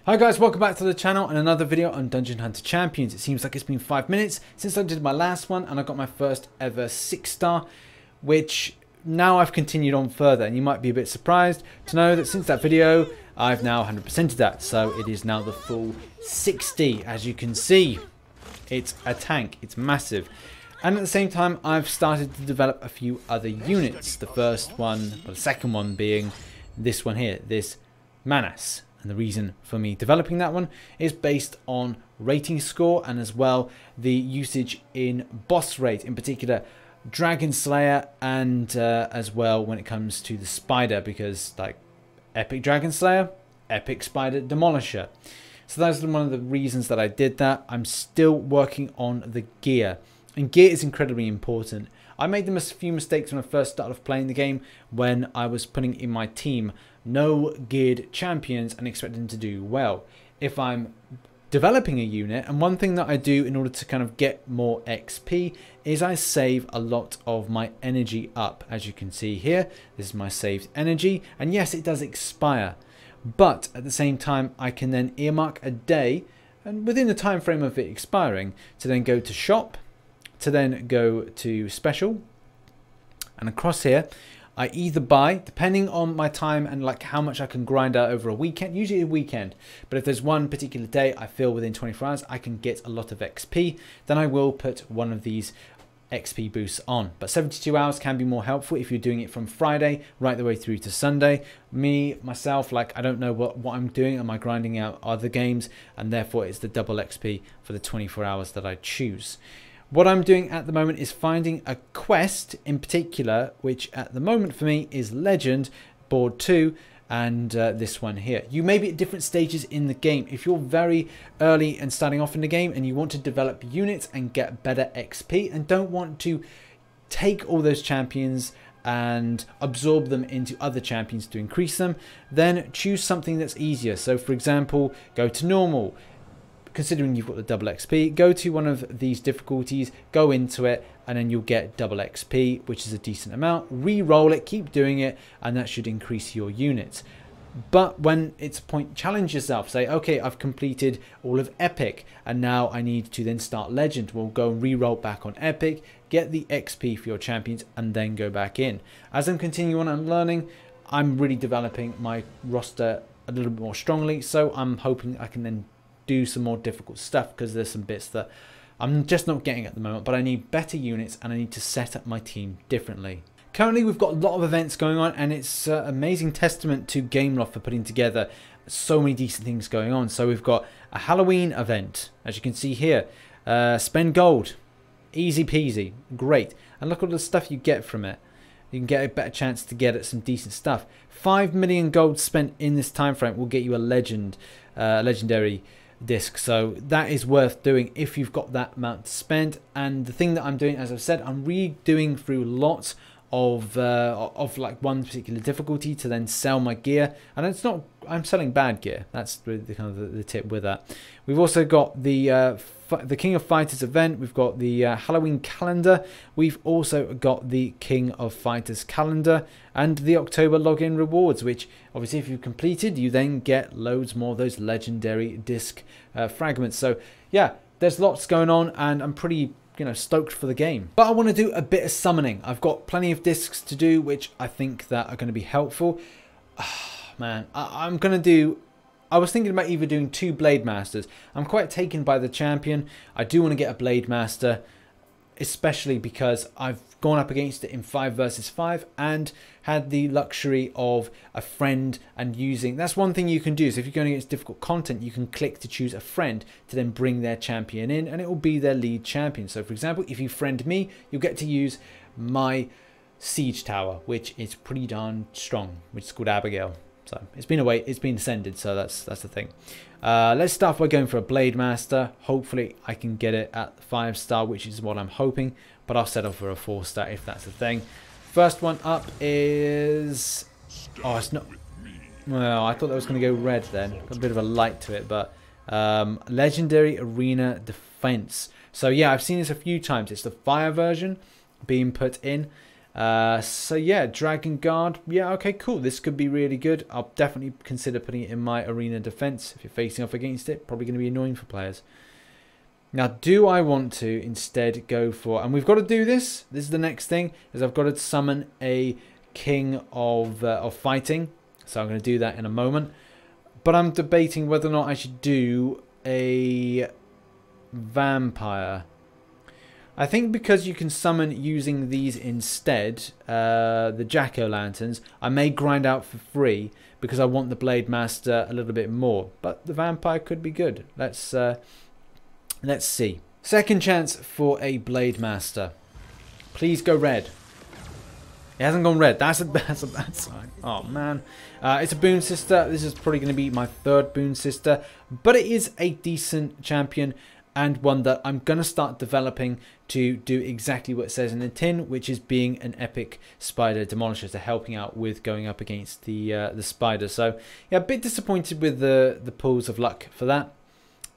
Hi guys, welcome back to the channel and another video on Dungeon Hunter Champions. It seems like it's been 5 minutes since I did my last one and I got my first ever 6-star, which now I've continued on further, and you might be a bit surprised to know that since that video I've now 100%ed that, so it is now the full 60. As you can see, it's a tank, it's massive. And at the same time I've started to develop a few other units. The first one, or the second one being this one here, this Manas. And the reason for me developing that one is based on rating score and as well the usage in boss rate, in particular Dragon Slayer, and as well when it comes to the Spider, because like Epic Dragon Slayer, Epic Spider Demolisher. So that's one of the reasons that I did that. I'm still working on the gear, and gear is incredibly important. I made a few mistakes when I first started playing the game when I was putting in my team no geared champions and expecting them to do well. If I'm developing a unit, and one thing that I do in order to kind of get more XP is I save a lot of my energy up. As you can see here, this is my saved energy, and yes, it does expire, but at the same time I can then earmark a day, and within the time frame of it expiring, to then go to shop, to then go to special, and across here I either buy, depending on my time and like how much I can grind out over a weekend, usually a weekend, but if there's one particular day I feel within 24 hours I can get a lot of XP, then I will put one of these XP boosts on. But 72 hours can be more helpful if you're doing it from Friday right the way through to Sunday. Myself, like I don't know what I'm doing. Am I grinding out other games? And therefore it's the double XP for the 24 hours that I choose. What I'm doing at the moment is finding a quest in particular, which at the moment for me is Legend, Board 2, and this one here. You may be at different stages in the game. If you're very early and starting off in the game and you want to develop units and get better XP and don't want to take all those champions and absorb them into other champions to increase them, then choose something that's easier. So for example, go to normal. Considering you've got the double XP, go to one of these difficulties, go into it, and then you'll get double XP, which is a decent amount. Re-roll it, keep doing it, and that should increase your units. But when it's a point, challenge yourself. Say, okay, I've completed all of Epic, and now I need to then start Legend. We'll go and re-roll back on Epic, get the XP for your champions, and then go back in. As I'm continuing on and learning, I'm really developing my roster a little bit more strongly, so I'm hoping I can then do some more difficult stuff, because there's some bits that I'm just not getting at the moment, but I need better units and I need to set up my team differently. Currently we've got a lot of events going on, and it's an amazing testament to Gameloft for putting together so many decent things going on. So we've got a Halloween event, as you can see here. Spend gold, easy peasy, great, and look at all the stuff you get from it. You can get a better chance to get at some decent stuff. 5 million gold spent in this time frame will get you a legendary disc, so that is worth doing if you've got that amount to spend. And the thing that I'm doing, as I've said, I'm redoing through lots of like one particular difficulty to then sell my gear, and it's not I'm selling bad gear. That's the kind of the tip with that. We've also got the King of Fighters event. We've got the Halloween calendar. We've also got the King of Fighters calendar and the October login rewards, which obviously if you've completed, you then get loads more of those legendary disc fragments. So yeah, there's lots going on, and I'm pretty stoked for the game. But I want to do a bit of summoning. I've got plenty of discs to do, which I think that are going to be helpful. Man, I'm going to do... I was thinking about either doing 2 Blade Masters. I'm quite taken by the champion. I do want to get a Blade Master, especially because I've gone up against it in 5 versus 5 and had the luxury of a friend and using... That's one thing you can do. So if you're going against difficult content, you can click to choose a friend to then bring their champion in, and it will be their lead champion. So for example, if you friend me, you'll get to use my siege tower, which is pretty darn strong, which is called Abigail. So it's been ascended, so that's the thing. Let's start by going for a Blade Master. Hopefully I can get it at 5-star, which is what I'm hoping, but I'll settle for a 4-star if that's the thing. First one up is... Oh, it's not... Well, I thought that was going to go red then. Got a bit of a light to it, but... Legendary Arena Defense. So yeah, I've seen this a few times. It's the fire version being put in, So yeah, Dragon Guard. Yeah, okay, cool. This could be really good. I'll definitely consider putting it in my arena defense. If you're facing off against it, probably going to be annoying for players. Now, do I want to instead go for... And we've got to do this. This is the next thing. Is I've got to summon a King of Fighting. So I'm going to do that in a moment. But I'm debating whether or not I should do a Vampire. I think because you can summon using these instead, the Jack-o'-lanterns, I may grind out for free because I want the Blade Master a little bit more. But the Vampire could be good. Let's see. Second chance for a Blade Master. Please go red. It hasn't gone red. That's a bad sign. Oh, man. It's a Boon Sister. This is probably going to be my third Boon Sister. But it is a decent champion. And one that I'm going to start developing to do exactly what it says in the tin, which is being an epic spider demolisher, so helping out with going up against the spider. So, yeah, a bit disappointed with the pulls of luck for that.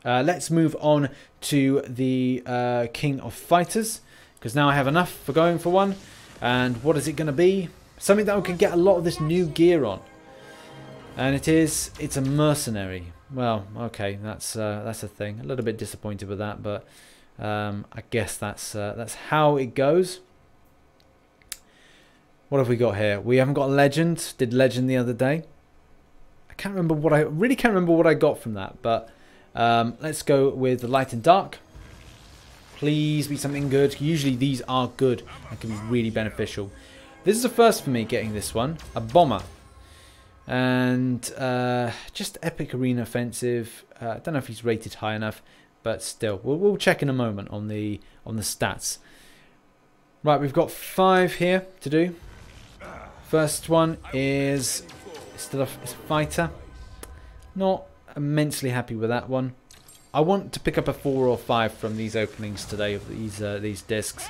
Let's move on to the King of Fighters, because now I have enough for going for one. And what is it going to be? Something that I can get a lot of this new gear on. And it's a mercenary. Well, okay, that's a thing. A little bit disappointed with that, but I guess that's how it goes. What have we got here? We haven't got a legend. Did legend the other day. I really can't remember what I got from that, but let's go with the light and dark. Please be something good. Usually these are good and can be really beneficial. This is the first for me getting this one, a bomber. And just epic arena offensive. I don't know if he's rated high enough, but still, we'll check in a moment on the stats. Right, we've got 5 here to do. First one is still a fighter. Not immensely happy with that one. I want to pick up a 4 or 5 from these openings today of these discs.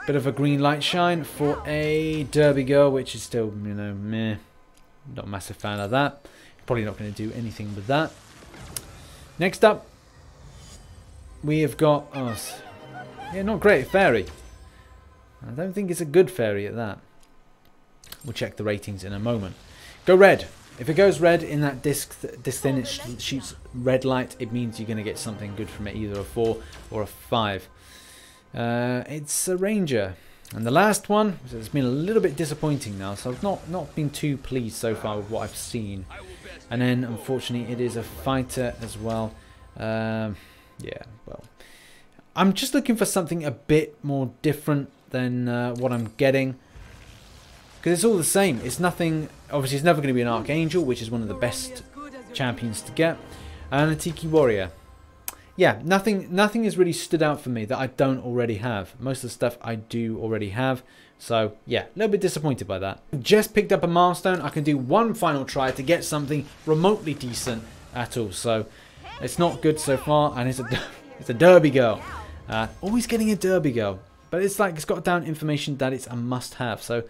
Bit of a green light shine for a Derby Girl, which is still, you know, meh. Not a massive fan of that. Probably not going to do anything with that. Next up, we have got... Oh, yeah, not great. Fairy. I don't think it's a good fairy at that. We'll check the ratings in a moment. Go red. If it goes red in that disc thin, it shoots red light. It means you're going to get something good from it, either a 4 or a 5. It's a Ranger. And the last one, it's been a little bit disappointing now, so I've not been too pleased so far with what I've seen. And then, unfortunately, it is a fighter as well. Yeah, well, I'm just looking for something a bit more different than what I'm getting. Because it's all the same. It's nothing, obviously it's never going to be an Archangel, which is one of the best champions to get. And a Tiki Warrior. Yeah, nothing has really stood out for me that I don't already have. Most of the stuff I do already have. So, yeah, a little bit disappointed by that. Just picked up a milestone. I can do one final try to get something remotely decent at all. So, it's not good so far. And it's a Derby Girl. Always getting a Derby Girl. But it's like, it's got down information that it's a must-have. So,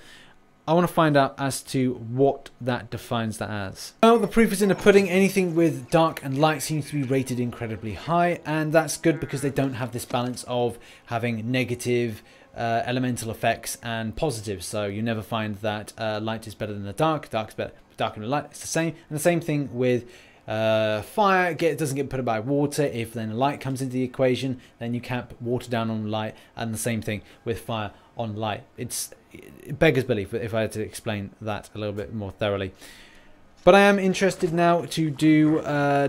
I want to find out as to what that defines that as. Well, the proof is in the pudding. Anything with dark and light seems to be rated incredibly high, and that's good because they don't have this balance of having negative elemental effects and positives. So you never find that light is better than the dark, dark is better, dark and light. It's the same, and the same thing with fire. It doesn't get put by water. If then light comes into the equation, then you can't put water down on light, and the same thing with fire on light. It beggars belief if I had to explain that a little bit more thoroughly. But I am interested now to do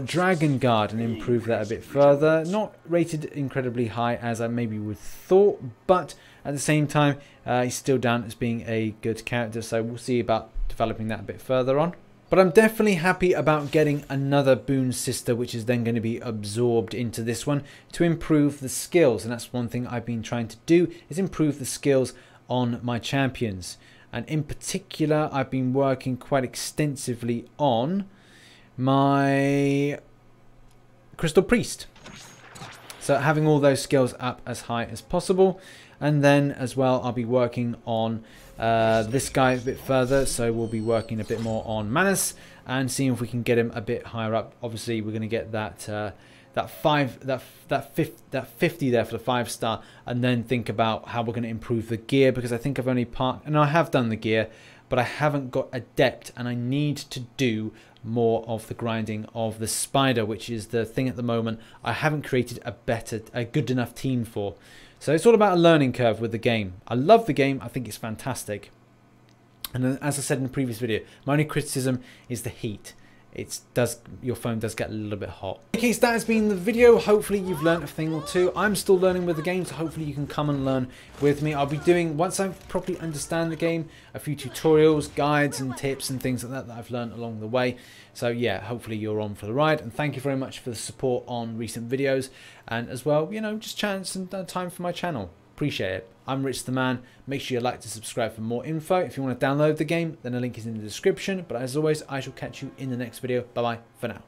Dragon Guard and improve that a bit further. Not rated incredibly high as I maybe would thought, but at the same time he's still down as being a good character, so we'll see about developing that a bit further on. But I'm definitely happy about getting another Boon Sister, which is then going to be absorbed into this one to improve the skills. And that's one thing I've been trying to do, is improve the skills on my champions. And in particular, I've been working quite extensively on my Crystal Priest. So having all those skills up as high as possible. And then as well, I'll be working on this guy a bit further. So we'll be working a bit more on Manus and seeing if we can get him a bit higher up. Obviously, we're going to get that that 50 there for the 5-star, and then think about how we're going to improve the gear, because I think I've only and I have done the gear, but I haven't got adept, and I need to do more of the grinding of the spider, which is the thing at the moment I haven't created a good enough team for. So it's all about a learning curve with the game. I love the game. I think it's fantastic. And as I said in the previous video, my only criticism is the heat. Your phone does get a little bit hot. Okay, so that has been the video. Hopefully you've learned a thing or two. I'm still learning with the game, so hopefully you can come and learn with me. I'll be doing, once I properly understand the game, a few tutorials, guides and tips and things like that I've learned along the way. So yeah, hopefully you're on for the ride, and thank you very much for the support on recent videos, and as well, you know, just chatting some time for my channel. Appreciate it. I'm Rich the Man. Make sure you like to subscribe for more info. If you want to download the game, then the link is in the description. But as always, I shall catch you in the next video. Bye bye for now.